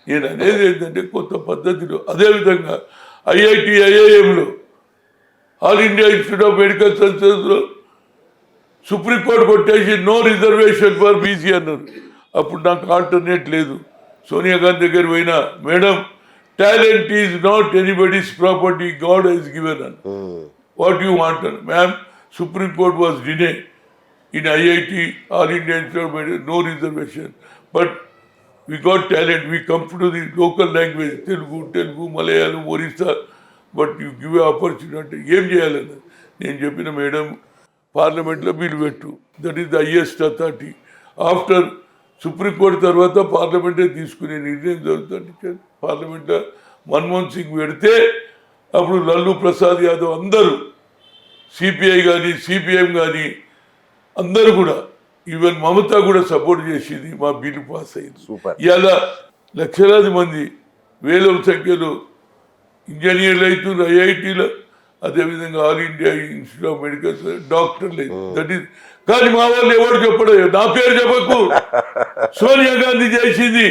నేను అనేది ఏంటంటే కొత్త పద్ధతిలో అదేవిధంగా ఐఐటి ఐఐఎంలో all India institute of medical సైన్సెస్లో సుప్రీంకోర్టు కొట్టేసి నో రిజర్వేషన్ ఫర్ బీసీ అన్నారు. అప్పుడు నాకు ఆల్టర్నేట్ లేదు. సోనియా గాంధీ దగ్గర పోయినా, madam talent is not anybody's property, God has given and, what you want and. Ma'am, supreme court was deny in IIT all India institute of medical, no reservation, but we got talent, we come to the local language, Telugu, Malayalam, Orissa, but you give an opportunity. ఏం చేయాలని నేను చెప్పిన, madam పార్లమెంట్లో bill పెట్టు, that is the highest authority. After supreme court తర్వాత పార్లమెంటే తీసుకునే నిర్ణయం జరుగుతుంది. పార్లమెంట్లో మన్మోహన్ సింగ్ పెడితే అప్పుడు లల్లు ప్రసాద్ యాదవ్ అందరూ, సిపిఐ కానీ సిపిఎం కానీ అందరూ కూడా, ఈవెన్ మమతా కూడా సపోర్ట్ చేసింది, మా బిల్లు పాస్ అయింది. ఇలా లక్షలాది మంది వేల సంఖ్యలో ఇంజనీర్లు అవుతున్నారు ఐఐటీలో, అదేవిధంగా all India institute of medical డాక్టర్లు. దట్ ఈస్, కానీ మా వాళ్ళు ఎవరు చెప్పడం, నా పేరు చెప్పకు, సోనియా గాంధీ చేసింది.